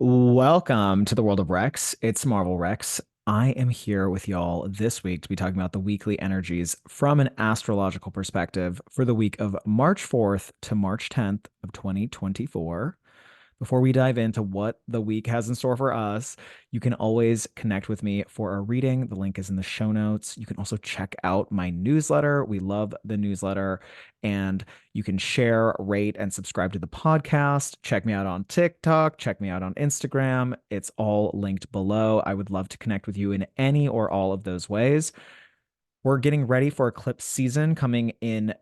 Welcome to the world of Rex. It's Marvel Rex. I am here with y'all this week to be talking about the weekly energies from an astrological perspective for the week of March 4th to March 10th of 2024. Before we dive into what the week has in store for us, you can always connect with me for a reading. The link is in the show notes. You can also check out my newsletter. We love the newsletter. And you can share, rate, and subscribe to the podcast. Check me out on TikTok. Check me out on Instagram. It's all linked below. I would love to connect with you in any or all of those ways. We're getting ready for eclipse season coming in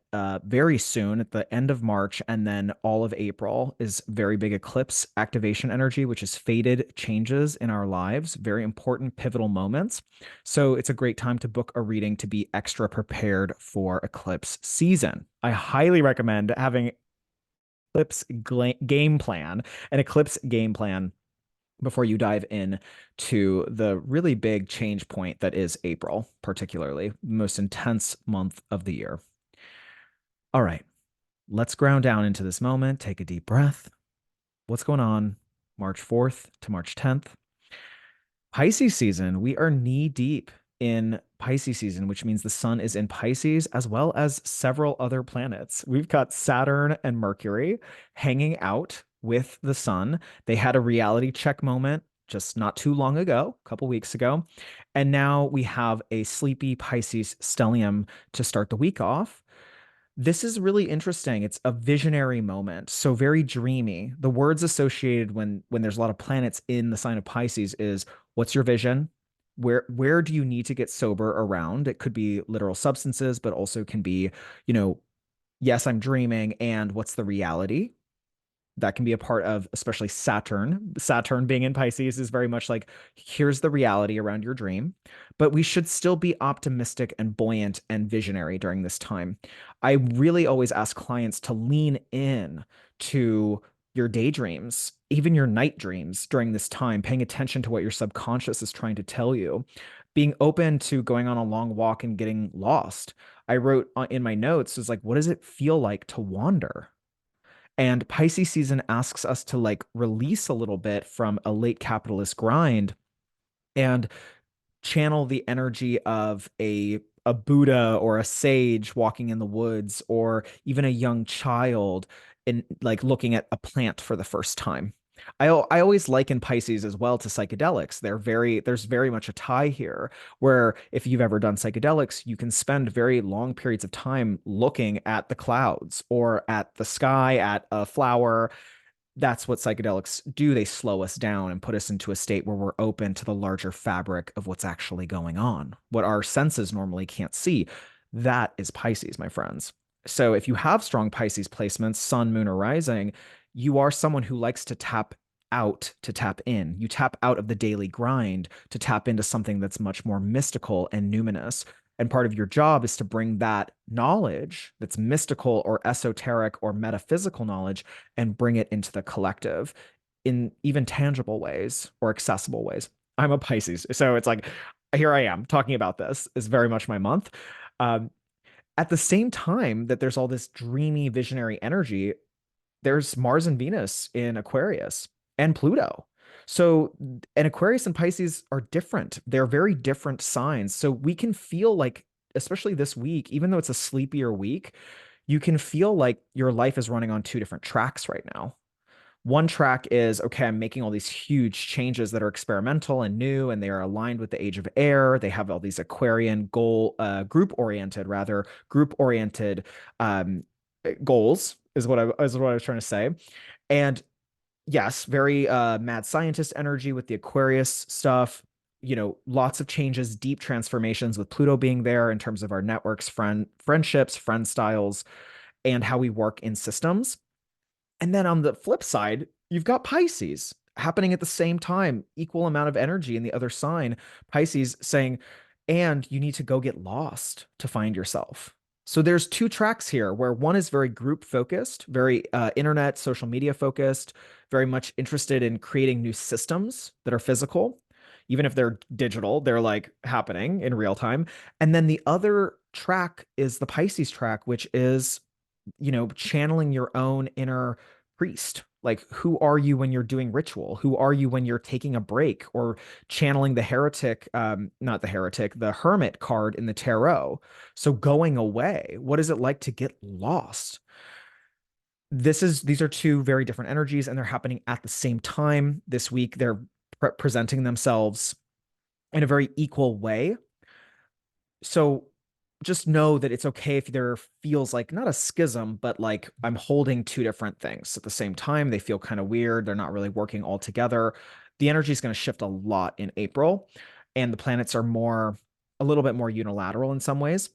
very soon at the end of March, and then all of April is very big eclipse activation energy, which is fated changes in our lives, very important pivotal moments. So it's a great time to book a reading to be extra prepared for eclipse season. I highly recommend having game plan, an eclipse game plan before you dive in to the really big change point that is April, particularly the most intense month of the year. All right, let's ground down into this moment. Take a deep breath. What's going on March 4th to March 10th? Pisces season. We are knee deep in Pisces season, which means the sun is in Pisces as well as several other planets. We've got Saturn and Mercury hanging out with the sun. They had a reality check moment just not too long ago, a couple weeks ago. And now we have a sleepy Pisces stellium to start the week off. This is really interesting. It's a visionary moment, so very dreamy. The words associated when there's a lot of planets in the sign of Pisces is what's your vision? Where do you need to get sober around? It could be literal substances, but also can be, you know, yes, I'm dreaming, and what's the reality? That can be a part of, especially Saturn. Saturn being in Pisces is very much like, here's the reality around your dream. But we should still be optimistic and buoyant and visionary during this time. I really always ask clients to lean in to your daydreams, even your night dreams during this time, paying attention to what your subconscious is trying to tell you, being open to going on a long walk and getting lost. I wrote in my notes, was like, what does it feel like to wander? And Pisces season asks us to like release a little bit from a late capitalist grind and channel the energy of a Buddha or a sage walking in the woods or even a young child in like looking at a plant for the first time. I always liken Pisces as well to psychedelics. There's very much a tie here where if you've ever done psychedelics, you can spend very long periods of time looking at the clouds or at the sky, at a flower. That's what psychedelics do. They slow us down and put us into a state where we're open to the larger fabric of what's actually going on, what our senses normally can't see. That is Pisces, my friends. So if you have strong Pisces placements, sun, moon, or rising, you are someone who likes to tap out to tap in. You tap out of the daily grind to tap into something that's much more mystical and numinous. And part of your job is to bring that knowledge that's mystical or esoteric or metaphysical knowledge and bring it into the collective in even tangible ways or accessible ways. I'm a Pisces, so it's like here I am talking about this is very much my month. Um, at the same time that there's all this dreamy visionary energy, there's Mars and Venus in Aquarius and Pluto. So, and Aquarius and Pisces are different. They're very different signs. So we can feel like, especially this week, even though it's a sleepier week, you can feel like your life is running on two different tracks right now. One track is, okay, I'm making all these huge changes that are experimental and new, and they are aligned with the age of air. They have all these Aquarian group oriented um, goals is what I was trying to say. And yes, very mad scientist energy with the Aquarius stuff. You know, lots of changes, deep transformations with Pluto being there in terms of our networks, friendships, friend styles, and how we work in systems. And then on the flip side, you've got Pisces happening at the same time, equal amount of energy in the other sign. Pisces saying, and you need to go get lost to find yourself. So there's two tracks here where one is very group focused, very internet, social media focused, very much interested in creating new systems that are physical. Even if they're digital, they're like happening in real time. And then the other track is the Pisces track, which is channeling your own inner priest, Like, who are you when you're doing ritual? Who are you when you're taking a break or channeling the heretic, not the heretic, the hermit card in the tarot? So going away, what is it like to get lost? These are two very different energies and they're happening at the same time this week. They're presenting themselves in a very equal way. So just know that it's okay if there feels like not a schism, but like I'm holding two different things at the same time. They feel kind of weird. They're not really working all together. The energy is going to shift a lot in April, and the planets are a little bit more unilateral in some ways.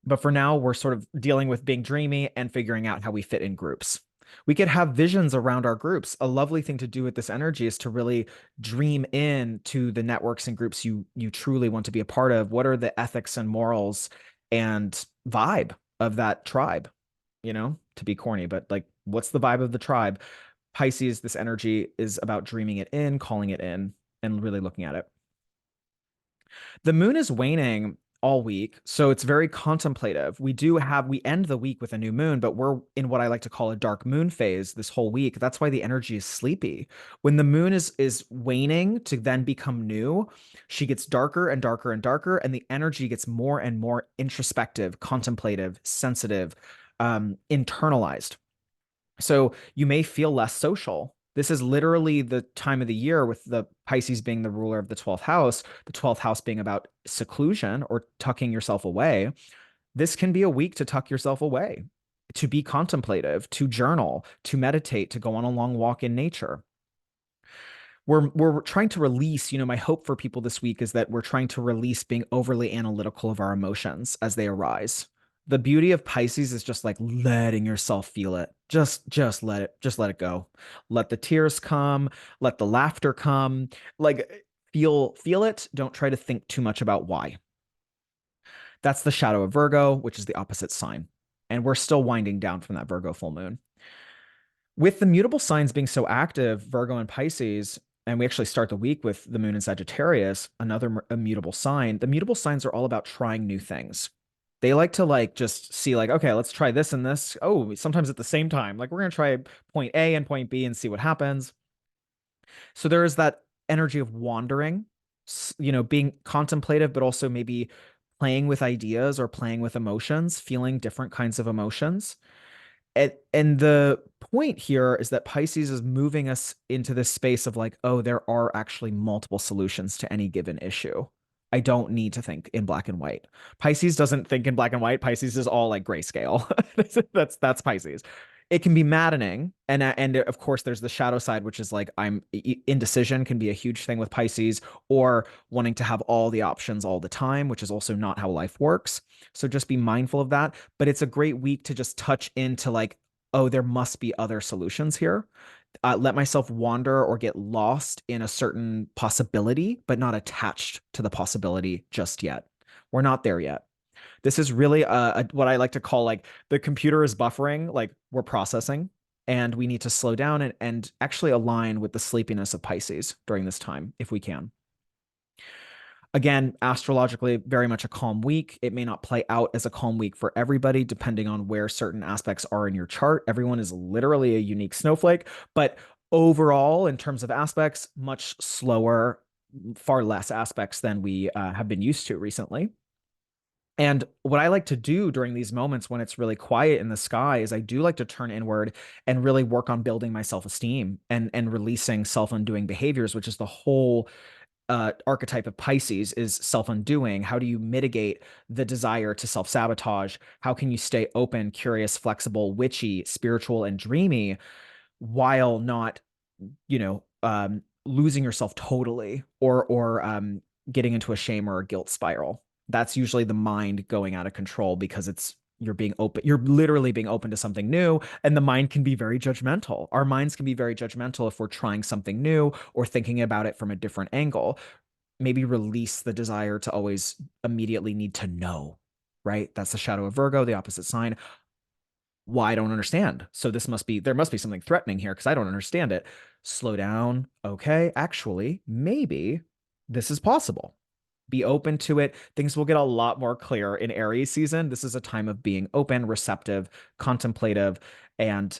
But for now, we're sort of dealing with being dreamy and figuring out how we fit in groups. We could have visions around our groups. A lovely thing to do with this energy is to really dream in to the networks and groups you truly want to be a part of. What are the ethics and morals and vibe of that tribe? You know, to be corny, but like, what's the vibe of the tribe? Pisces, this energy is about dreaming it in, calling it in, and really looking at it. The moon is waning all week, so it's very contemplative. We end the week with a new moon, but we're in what I like to call a dark moon phase this whole week. That's why the energy is sleepy. When the moon is waning to then become new, she gets darker and darker and darker, and the energy gets more and more introspective, contemplative, sensitive, internalized. So you may feel less social. This is literally the time of the year with the Pisces being the ruler of the 12th house, the 12th house being about seclusion or tucking yourself away. This can be a week to tuck yourself away, to be contemplative, to journal, to meditate, to go on a long walk in nature. We're trying to release, my hope for people this week is that we're trying to release being overly analytical of our emotions as they arise. The beauty of Pisces is just like letting yourself feel it. Just let it go. Let the tears come, let the laughter come. Like feel it. Don't try to think too much about why. That's the shadow of Virgo, which is the opposite sign. And we're still winding down from that Virgo full moon. With the mutable signs being so active, Virgo and Pisces, and we actually start the week with the moon in Sagittarius, another immutable sign. The mutable signs are all about trying new things. They like to like just see like, okay, let's try this and this. Oh, sometimes at the same time. Like we're going to try point A and point B and see what happens. So there is that energy of wandering, being contemplative, but also maybe playing with ideas or playing with emotions, feeling different kinds of emotions. And the point here is that Pisces is moving us into this space of like, oh, there are actually multiple solutions to any given issue. I don't need to think in black and white. Pisces doesn't think in black and white. Pisces is all like grayscale. That's Pisces. It can be maddening, and of course there's the shadow side, which is like indecision can be a huge thing with Pisces, or wanting to have all the options all the time, which is also not how life works. So just be mindful of that. But it's a great week to just touch into like, oh, there must be other solutions here. Let myself wander or get lost in a certain possibility, but not attached to the possibility just yet. We're not there yet. This is really what I like to call like the computer is buffering, like we're processing, and we need to slow down and actually align with the sleepiness of Pisces during this time if we can. Again, astrologically, very much a calm week. It may not play out as a calm week for everybody, depending on where certain aspects are in your chart. Everyone is literally a unique snowflake, but overall, in terms of aspects, much slower, far less aspects than we have been used to recently. And what I like to do during these moments when it's really quiet in the sky is I do like to turn inward and really work on building my self-esteem and releasing self-undoing behaviors, which is the whole archetype of Pisces is self-undoing. How do you mitigate the desire to self-sabotage? How can you stay open, curious, flexible, witchy, spiritual, and dreamy while not, losing yourself totally or getting into a shame or a guilt spiral? That's usually the mind going out of control because you're being open. You're literally being open to something new, and the mind can be very judgmental. Our minds can be very judgmental if we're trying something new or thinking about it from a different angle. Maybe release the desire to always immediately need to know, right? That's the shadow of Virgo, the opposite sign. Why I don't understand. So there must be something threatening here because I don't understand it. Slow down. Okay, actually, maybe this is possible. Be open to it. Things will get a lot more clear in Aries season. This is a time of being open, receptive, contemplative, and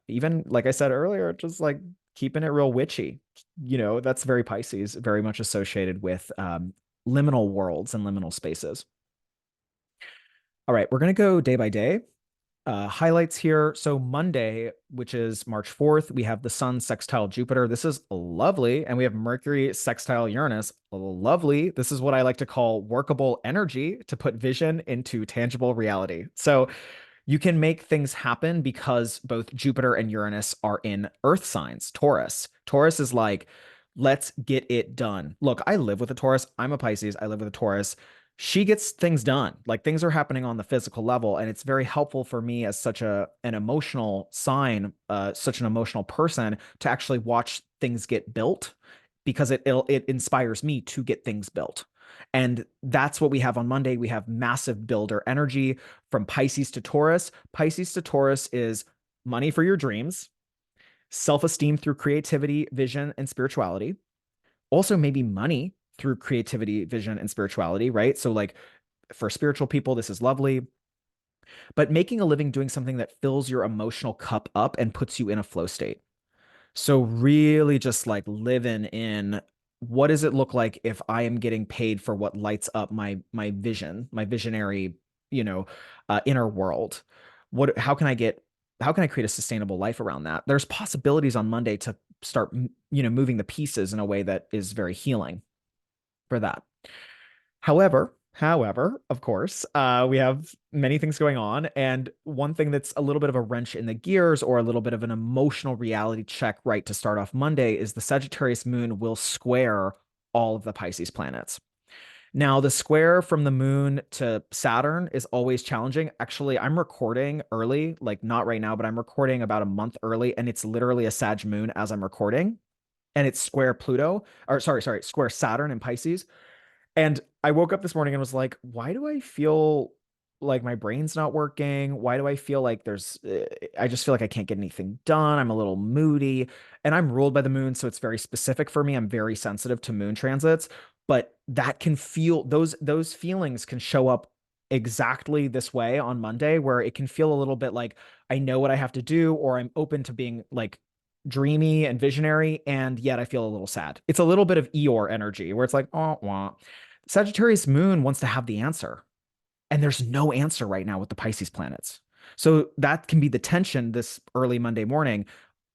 even like I said earlier, just like keeping it real witchy. That's very Pisces, very much associated with liminal worlds and liminal spaces. All right, we're going to go day by day. Highlights here. So Monday, which is March 4th, we have the Sun sextile Jupiter. This is lovely. And we have Mercury sextile Uranus. Lovely. This is what I like to call workable energy to put vision into tangible reality. So you can make things happen because both Jupiter and Uranus are in Earth signs, Taurus. Taurus is like, let's get it done. Look, I live with a Taurus. I'm a Pisces. I live with a Taurus. She gets things done. Like things are happening on the physical level, and it's very helpful for me as such an emotional sign, such an emotional person to actually watch things get built because it inspires me to get things built. And that's what we have on Monday. We have massive builder energy from Pisces to Taurus. Pisces to Taurus is money for your dreams, self-esteem through creativity, vision, and spirituality. Also, maybe money through creativity, vision, and spirituality, right? So, like for spiritual people, this is lovely. But making a living doing something that fills your emotional cup up and puts you in a flow state. So really just like living in what does it look like if I am getting paid for what lights up my vision, my visionary, inner world? How can I create a sustainable life around that? There's possibilities on Monday to start, moving the pieces in a way that is very healing for that. However, of course, we have many things going on. And one thing that's a little bit of a wrench in the gears or a little bit of an emotional reality check right to start off Monday is the Sagittarius moon will square all of the Pisces planets. Now, the square from the moon to Saturn is always challenging. Actually, I'm recording early, like not right now, but I'm recording about a month early, and it's literally a Sag moon as I'm recording. And it's square Pluto, or sorry, square Saturn in Pisces. And I woke up this morning and was like, why do I feel like my brain's not working? Why do I feel like I just feel like I can't get anything done. I'm a little moody and I'm ruled by the moon. So it's very specific for me. I'm very sensitive to moon transits, but that can feel those feelings can show up exactly this way on Monday, where it can feel a little bit like I know what I have to do, or I'm open to being like dreamy and visionary, and yet I feel a little sad. It's a little bit of Eeyore energy where it's like, oh, wah. Sagittarius moon wants to have the answer, and there's no answer right now with the Pisces planets. So that can be the tension this early Monday morning.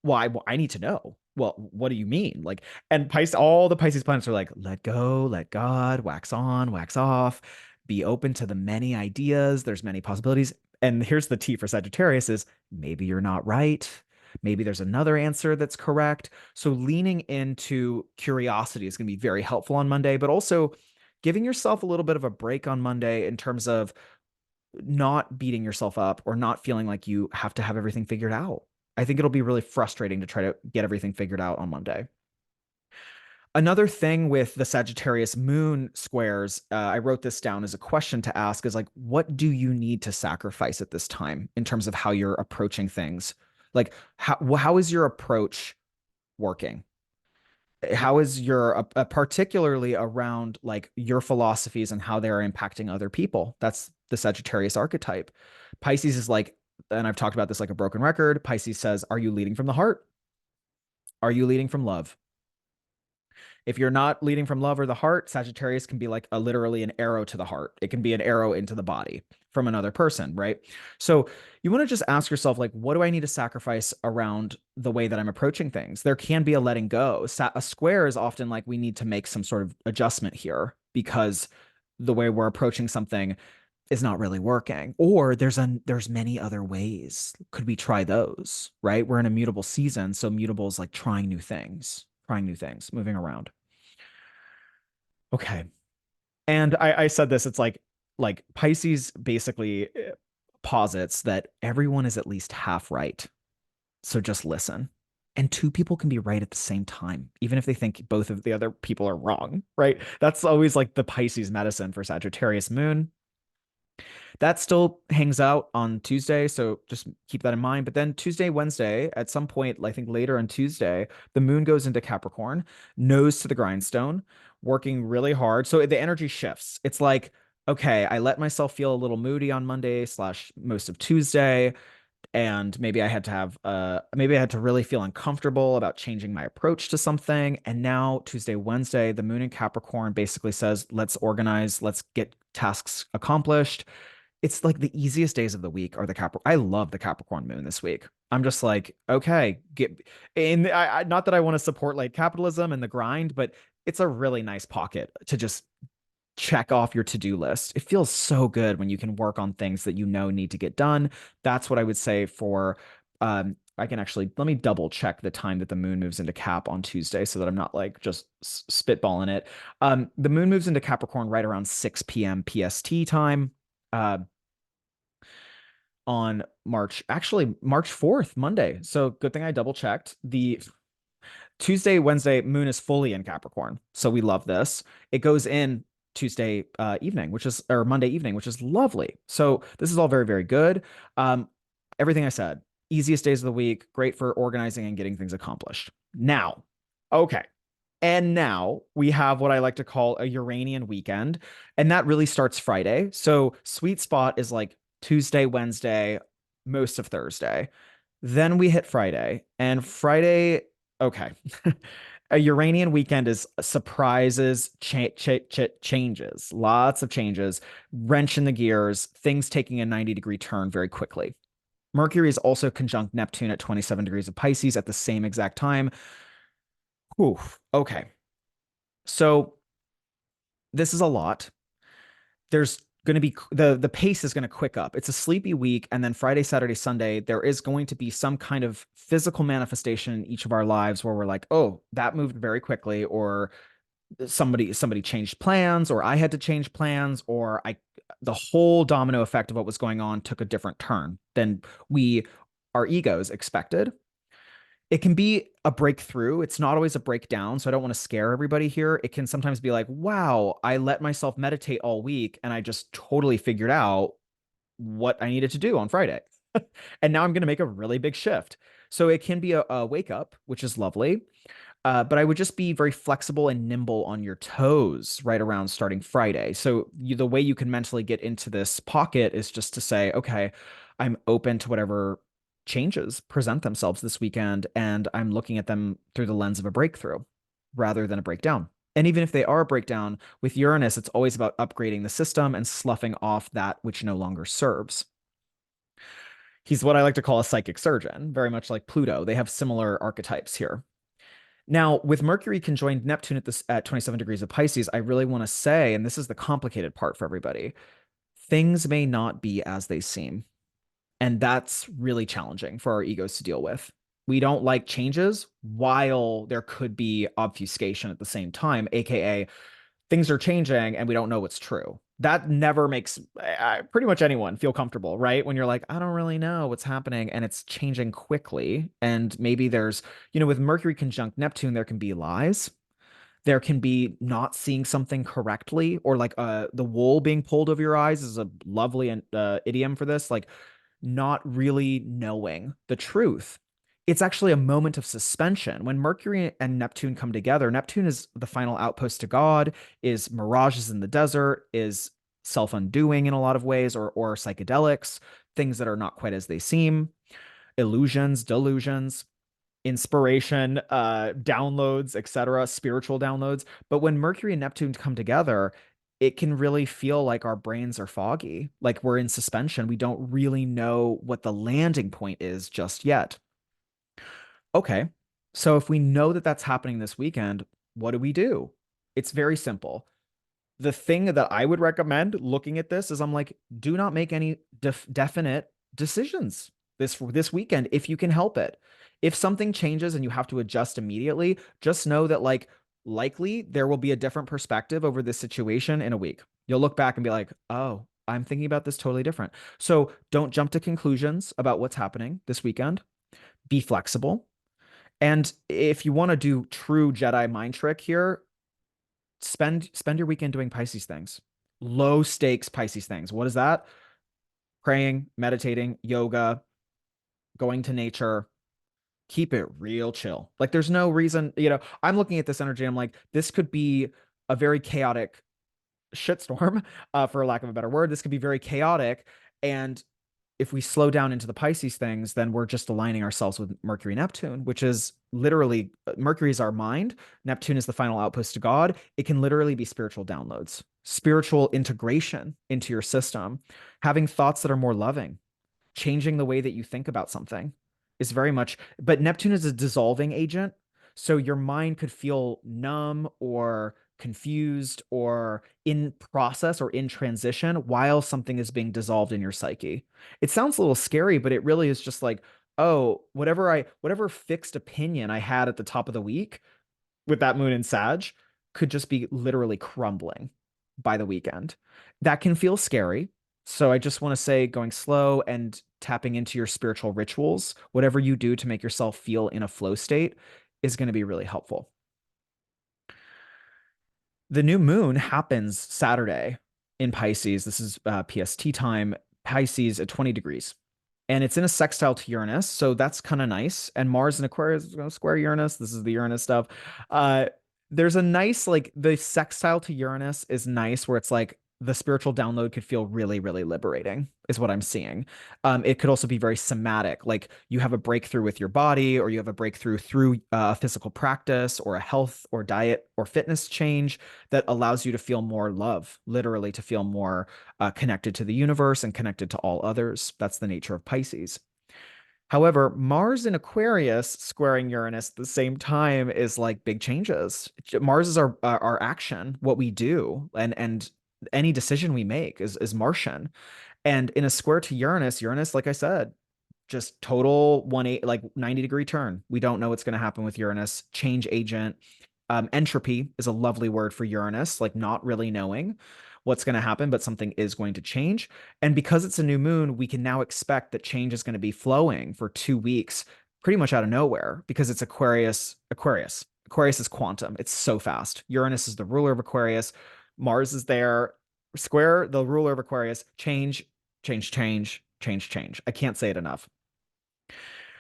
Well, I need to know. Well, what do you mean? Like, and Pisces, all the Pisces planets are like, let go, let God, wax on, wax off, be open to the many ideas. There's many possibilities. And here's the T for Sagittarius is maybe you're not right. Maybe there's another answer that's correct. So leaning into curiosity is going to be very helpful on Monday, but also giving yourself a little bit of a break on Monday in terms of not beating yourself up or not feeling like you have to have everything figured out. I think it'll be really frustrating to try to get everything figured out on Monday. Another thing with the Sagittarius moon squares, I wrote this down as a question to ask is like, what do you need to sacrifice at this time in terms of how you're approaching things? Like, how is your approach working? How is your particularly around like your philosophies and how they're impacting other people? That's the Sagittarius archetype. Pisces is like, and I've talked about this like a broken record. Pisces says, are you leading from the heart? Are you leading from love? If you're not leading from love or the heart, Sagittarius can be like literally an arrow to the heart. It can be an arrow into the body from another person, right? So you want to just ask yourself, like, what do I need to sacrifice around the way that I'm approaching things? There can be a letting go. A square is often like we need to make some sort of adjustment here because the way we're approaching something is not really working, or there's many other ways. Could we try those? Right? We're in a mutable season, so mutable is like trying new things, moving around. Okay. And I said this, it's like Pisces basically posits that everyone is at least half right. So just listen. And two people can be right at the same time, even if they think both of the other people are wrong, right? That's always like the Pisces medicine for Sagittarius moon. That still hangs out on Tuesday, so just keep that in mind. But then Tuesday, Wednesday, at some point, I think later on Tuesday, the moon goes into Capricorn, nose to the grindstone, working really hard. So the energy shifts. It's like, okay, I let myself feel a little moody on Monday slash most of Tuesday, and maybe I had to really feel uncomfortable about changing my approach to something. And now Tuesday, Wednesday, the moon in Capricorn basically says, let's organize, let's get tasks accomplished. It's like the easiest days of the week are the Capricorn. I love the Capricorn moon this week. I'm just like, okay, get in. Not that I want to support like capitalism and the grind, but it's a really nice pocket to just check off your to-do list. It feels so good when you can work on things that you know need to get done. That's what I would say for I can actually let me double check the time that the moon moves into Cap on Tuesday so that I'm not like just spitballing it. The moon moves into Capricorn right around 6 p.m. PST time. Uh, on March 4th, Monday. So good thing I double checked. The Tuesday, Wednesday, moon is fully in Capricorn. So we love this. It goes in Tuesday evening, or Monday evening, which is lovely. So this is all very, very good. Everything I said, easiest days of the week, great for organizing and getting things accomplished. Now, okay. And now we have what I like to call a Uranian weekend, and that really starts Friday. So sweet spot is like Tuesday, Wednesday, most of Thursday. Then we hit Friday, and Friday, okay. A Uranian weekend is surprises, changes, lots of changes, wrench in the gears, things taking a 90-degree turn very quickly. Mercury is also conjunct Neptune at 27 degrees of Pisces at the same exact time. Whew, okay. So this is a lot. There's going to be the pace is going to quick up. It's a sleepy week, and then Friday, Saturday, Sunday, there is going to be some kind of physical manifestation in each of our lives where we're like, oh, that moved very quickly, or somebody changed plans, or I had to change plans, or I the whole domino effect of what was going on took a different turn than we our egos expected. It can be a breakthrough. It's not always a breakdown. So I don't want to scare everybody here. It can sometimes be like, wow, I let myself meditate all week and I just totally figured out what I needed to do on Friday. And now I'm going to make a really big shift. So it can be a wake up, which is lovely. But I would just be very flexible and nimble on your toes right around starting Friday. So the way you can mentally get into this pocket is just to say, okay, I'm open to whatever changes present themselves this weekend, and I'm looking at them through the lens of a breakthrough rather than a breakdown. And even if they are a breakdown, with Uranus, it's always about upgrading the system and sloughing off that which no longer serves. He's what I like to call a psychic surgeon, very much like Pluto. They have similar archetypes here. Now, with Mercury conjoined Neptune at 27 degrees of Pisces, I really want to say, and this is the complicated part for everybody, things may not be as they seem. And that's really challenging for our egos to deal with. We don't like changes while there could be obfuscation at the same time, aka things are changing and we don't know what's true. That never makes pretty much anyone feel comfortable, right? When you're like, I don't really know what's happening and it's changing quickly. And maybe with Mercury conjunct Neptune, there can be lies. There can be not seeing something correctly, or like the wool being pulled over your eyes is a lovely idiom for this. Like not really knowing the truth. It's actually a moment of suspension. When Mercury and Neptune come together, Neptune is the final outpost to God, is mirages in the desert, is self-undoing in a lot of ways, or psychedelics, things that are not quite as they seem, illusions, delusions, inspiration, downloads, etc., spiritual downloads. But when Mercury and Neptune come together, it can really feel like our brains are foggy, like we're in suspension. We don't really know what the landing point is just yet. Okay, so if we know that that's happening this weekend, what do we do? It's very simple. The thing that I would recommend looking at this is I'm like, do not make any definite decisions this weekend if you can help it. If something changes and you have to adjust immediately, just know that like likely there will be a different perspective over this situation in a week. You'll look back and be like, "Oh, I'm thinking about this totally different." So, don't jump to conclusions about what's happening this weekend. Be flexible. And if you want to do true Jedi mind trick here, spend your weekend doing Pisces things. Low stakes Pisces things. What is that? Praying, meditating, yoga, going to nature, keep it real chill. Like there's no reason, I'm looking at this energy. I'm like, this could be a very chaotic shitstorm, for lack of a better word. This could be very chaotic. And if we slow down into the Pisces things, then we're just aligning ourselves with Mercury Neptune, which is literally Mercury is our mind. Neptune is the final outpost to God. It can literally be spiritual downloads, spiritual integration into your system, having thoughts that are more loving, changing the way that you think about something is very much, but Neptune is a dissolving agent. So your mind could feel numb or confused or in process or in transition while something is being dissolved in your psyche. It sounds a little scary, but it really is just like, oh, whatever fixed opinion I had at the top of the week with that moon in Sag could just be literally crumbling by the weekend. That can feel scary. So I just want to say going slow and tapping into your spiritual rituals, whatever you do to make yourself feel in a flow state is going to be really helpful. The new moon happens Saturday in Pisces. This is PST time, Pisces at 20 degrees. And it's in a sextile to Uranus, so that's kind of nice. And Mars in Aquarius is going to square Uranus. This is the Uranus stuff. Uh, there's a nice, like, the sextile to Uranus is nice, where it's like the spiritual download could feel really, really liberating, is what I'm seeing. It could also be very somatic, like you have a breakthrough with your body, or you have a breakthrough through a physical practice, or a health or diet or fitness change that allows you to feel more love, literally to feel more connected to the universe and connected to all others. That's the nature of Pisces. However, Mars in Aquarius squaring Uranus at the same time is like big changes. Mars is our action, what we do, and any decision we make is Martian. And in a square to Uranus, Uranus, like I said, just total 180, like 90-degree turn. We don't know what's going to happen with Uranus. Change agent. Entropy is a lovely word for Uranus, like not really knowing what's going to happen, but something is going to change. And because it's a new moon, we can now expect that change is going to be flowing for 2 weeks, pretty much out of nowhere, because it's Aquarius. Aquarius is quantum. It's so fast. Uranus is the ruler of Aquarius. Mars is there. Square, the ruler of Aquarius. Change, change, change, change, change. I can't say it enough.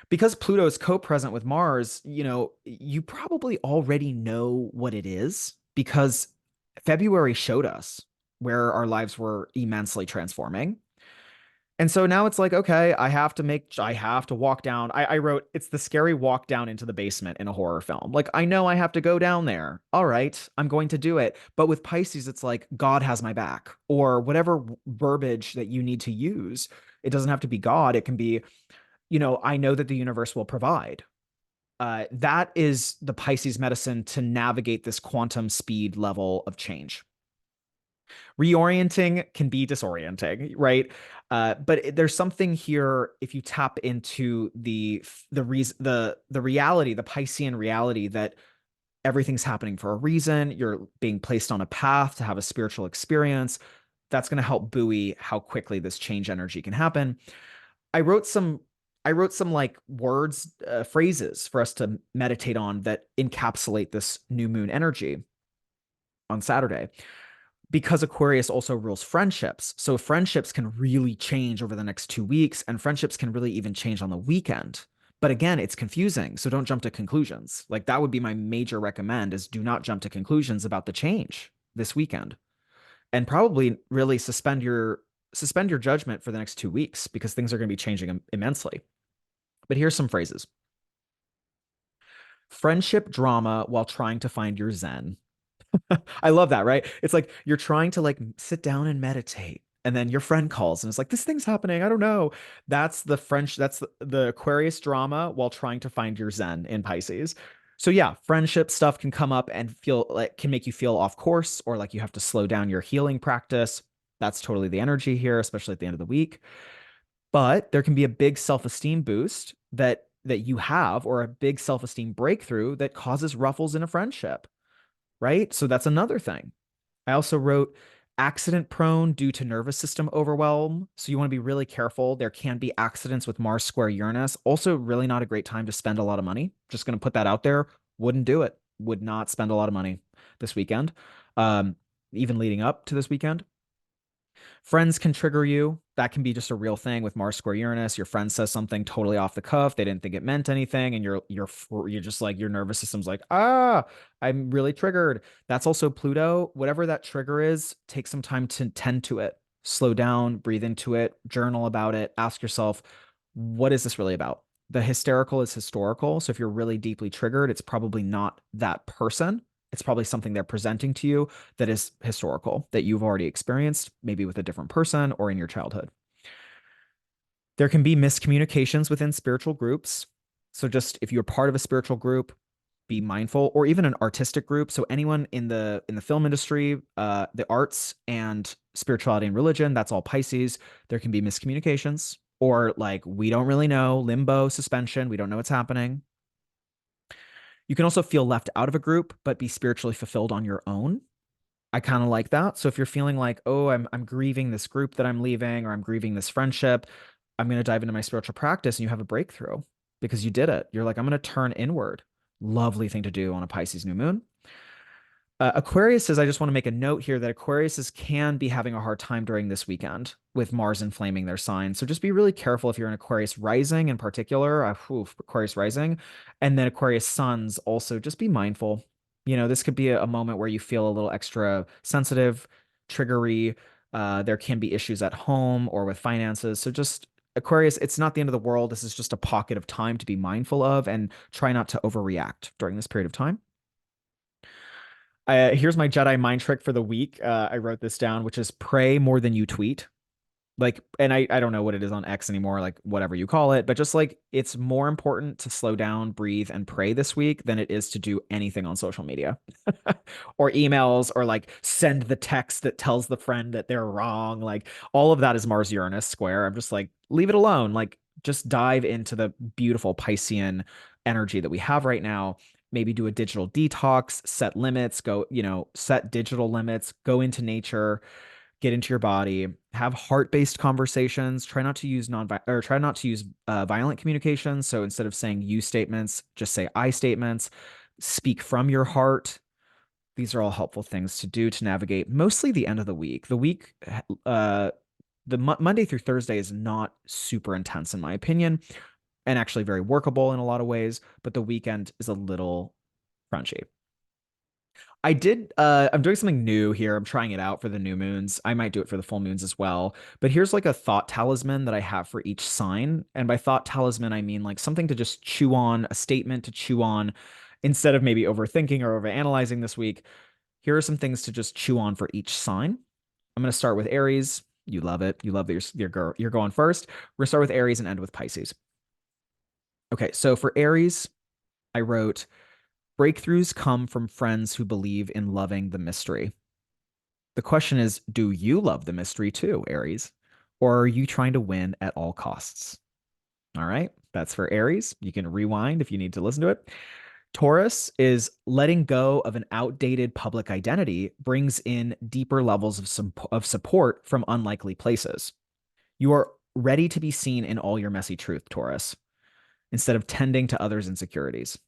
Because Pluto is co-present with Mars, you probably already know what it is because February showed us where our lives were immensely transforming. And so now it's like, okay, I have to walk down. I wrote, it's the scary walk down into the basement in a horror film. Like, I know I have to go down there. All right, I'm going to do it. But with Pisces, it's like, God has my back, or whatever verbiage that you need to use. It doesn't have to be God. It can be, I know that the universe will provide. That is the Pisces medicine to navigate this quantum speed level of change. Reorienting can be disorienting, right? But there's something here if you tap into the reality, the Piscean reality that everything's happening for a reason. You're being placed on a path to have a spiritual experience. That's going to help buoy how quickly this change energy can happen. I wrote some I wrote some like words, phrases for us to meditate on that encapsulate this new moon energy on Saturday, because Aquarius also rules friendships. So friendships can really change over the next 2 weeks, and friendships can really even change on the weekend. But again, it's confusing. So don't jump to conclusions. Like that would be my major recommend is do not jump to conclusions about the change this weekend. And probably really suspend your judgment for the next 2 weeks because things are going to be changing immensely. But here's some phrases. Friendship drama while trying to find your zen. I love that, right? It's like you're trying to like sit down and meditate, and then your friend calls and it's like, this thing's happening. I don't know. That's the Aquarius drama while trying to find your zen in Pisces. So yeah, friendship stuff can come up and feel like can make you feel off course or like you have to slow down your healing practice. That's totally the energy here, especially at the end of the week. But there can be a big self-esteem boost that you have, or a big self-esteem breakthrough that causes ruffles in a friendship, right? So that's another thing. I also wrote accident prone due to nervous system overwhelm. So you want to be really careful. There can be accidents with Mars square Uranus. Also, really not a great time to spend a lot of money. Just going to put that out there. Wouldn't do it. Would not spend a lot of money this weekend, even leading up to this weekend. Friends can trigger you. That can be just a real thing with Mars square Uranus. Your friend says something totally off the cuff. They didn't think it meant anything, and you're just like your nervous system's like, I'm really triggered. That's also Pluto. Whatever that trigger is, take some time to tend to it. Slow down, breathe into it, journal about it, ask yourself, what is this really about? The hysterical is historical. So if you're really deeply triggered, it's probably not that person. It's probably something they're presenting to you that is historical, that you've already experienced, maybe with a different person or in your childhood. There can be miscommunications within spiritual groups. So just if you're part of a spiritual group, be mindful, or even an artistic group. So anyone in the film industry, the arts and spirituality and religion, that's all Pisces. There can be miscommunications, or like we don't really know, limbo, suspension, we don't know what's happening. You can also feel left out of a group, but be spiritually fulfilled on your own. I kind of like that. So if you're feeling like, oh, I'm grieving this group that I'm leaving, or I'm grieving this friendship, I'm going to dive into my spiritual practice, and you have a breakthrough because you did it. You're like, I'm going to turn inward. Lovely thing to do on a Pisces new moon. Aquarius is, I just want to make a note here that Aquariuses can be having a hard time during this weekend with Mars inflaming their sign. So just be really careful if you're an Aquarius rising in particular, Aquarius rising, and then Aquarius suns also, just be mindful. This could be a moment where you feel a little extra sensitive, triggery. There can be issues at home or with finances. So just Aquarius, it's not the end of the world. This is just a pocket of time to be mindful of and try not to overreact during this period of time. Here's my Jedi mind trick for the week. I wrote this down, which is pray more than you tweet. Like, and I don't know what it is on X anymore, like whatever you call it, but just like it's more important to slow down, breathe, and pray this week than it is to do anything on social media or emails or like send the text that tells the friend that they're wrong. Like all of that is Mars Uranus square. I'm just like, leave it alone. Like just dive into the beautiful Piscean energy that we have right now. Maybe do a digital detox, set limits, go, set digital limits, go into nature, get into your body, have heart-based conversations. Try not to use violent communications. So instead of saying you statements, just say I statements. Speak from your heart. These are all helpful things to do to navigate mostly the end of the week. Uh, Monday through Thursday is not super intense in my opinion, and actually very workable in a lot of ways. But the weekend is a little crunchy. I'm doing something new here. I'm trying it out for the new moons. I might do it for the full moons as well. But here's like a thought talisman that I have for each sign. And by thought talisman, I mean like something to just chew on, a statement to chew on instead of maybe overthinking or overanalyzing this week. Here are some things to just chew on for each sign. I'm going to start with Aries. You love it. You love that you're going first. We're going to start with Aries and end with Pisces. Okay, so for Aries, I wrote, breakthroughs come from friends who believe in loving the mystery. The question is, do you love the mystery too, Aries? Or are you trying to win at all costs? All right, that's for Aries. You can rewind if you need to listen to it. Taurus is letting go of an outdated public identity brings in deeper levels of support from unlikely places. You are ready to be seen in all your messy truth, Taurus, instead of tending to others' insecurities.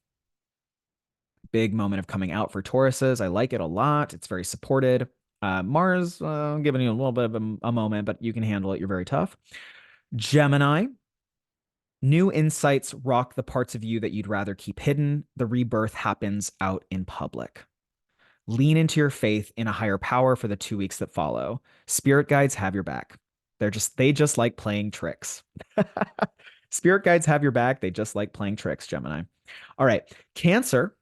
Big moment of coming out for Tauruses. I like it a lot. It's very supported. Mars, giving you a little bit of a moment, but you can handle it. You're very tough. Gemini, new insights rock the parts of you that you'd rather keep hidden. The rebirth happens out in public. Lean into your faith in a higher power for the 2 weeks that follow. Spirit guides have your back. They just like playing tricks. Spirit guides have your back. They just like playing tricks, Gemini. All right. Cancer,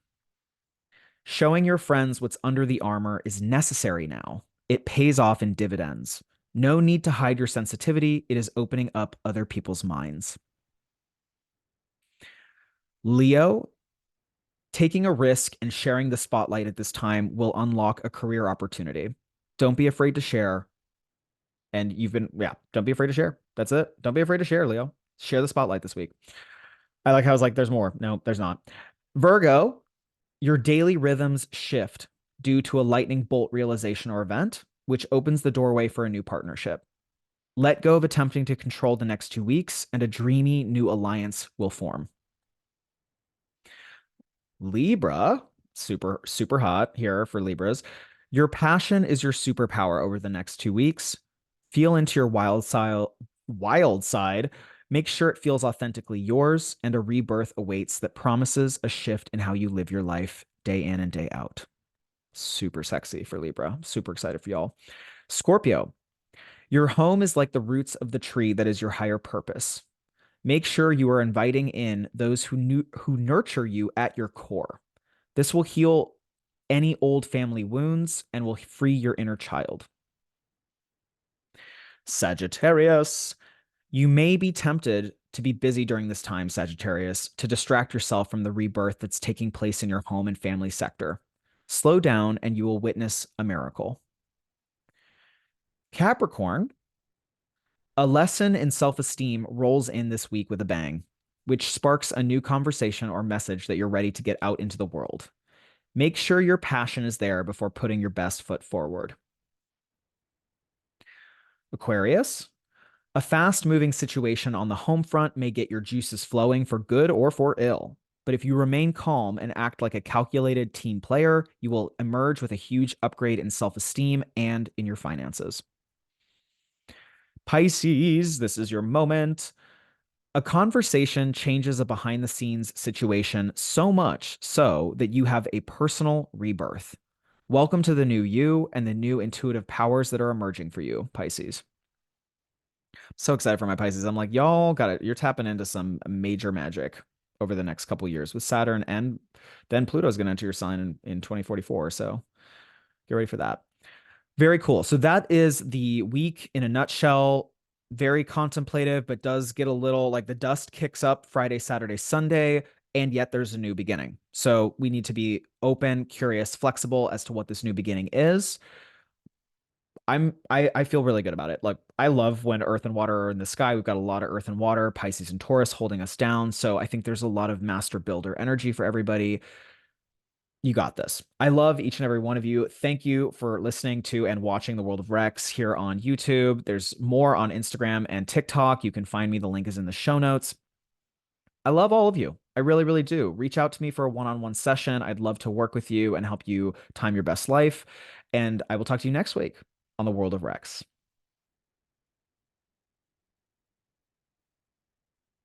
showing your friends what's under the armor is necessary now. It pays off in dividends. No need to hide your sensitivity. It is opening up other people's minds. Leo, taking a risk and sharing the spotlight at this time will unlock a career opportunity. Don't be afraid to share. And don't be afraid to share. That's it. Don't be afraid to share, Leo. Share the spotlight this week. I like how I was like, there's more. No, there's not. Virgo, your daily rhythms shift due to a lightning bolt realization or event, which opens the doorway for a new partnership. Let go of attempting to control the next 2 weeks, and a dreamy new alliance will form. Libra, super, super hot here for Libras. Your passion is your superpower over the next 2 weeks. Feel into your wild side. Make sure it feels authentically yours, and a rebirth awaits that promises a shift in how you live your life day in and day out. Super sexy for Libra. Super excited for y'all. Scorpio, your home is like the roots of the tree that is your higher purpose. Make sure you are inviting in those who nurture you at your core. This will heal any old family wounds and will free your inner child. Sagittarius, you may be tempted to be busy during this time, Sagittarius, to distract yourself from the rebirth that's taking place in your home and family sector. Slow down and you will witness a miracle. Capricorn, a lesson in self esteem rolls in this week with a bang, which sparks a new conversation or message that you're ready to get out into the world. Make sure your passion is there before putting your best foot forward. Aquarius, a fast moving situation on the home front may get your juices flowing for good or for ill. But if you remain calm and act like a calculated team player, you will emerge with a huge upgrade in self esteem and in your finances. Pisces, this is your moment. A conversation changes a behind the scenes situation so much so that you have a personal rebirth. Welcome to the new you and the new intuitive powers that are emerging for you, Pisces. So excited for my Pisces. I'm like, y'all got it. You're tapping into some major magic over the next couple years with Saturn, and then Pluto's going to enter your sign in 2044. So get ready for that. Very cool. So that is the week in a nutshell. Very contemplative, but does get a little like the dust kicks up Friday, Saturday, Sunday, and yet there's a new beginning. So we need to be open, curious, flexible as to what this new beginning is. I feel really good about it. Like I love when earth and water are in the sky. We've got a lot of earth and water, Pisces and Taurus holding us down. So I think there's a lot of master builder energy for everybody. You got this. I love each and every one of you. Thank you for listening to and watching The World of Rex here on YouTube. There's more on Instagram and TikTok. You can find me. The link is in the show notes. I love all of you. I really, really do. Reach out to me for a one-on-one session. I'd love to work with you and help you time your best life. And I will talk to you next week on The World of Rex.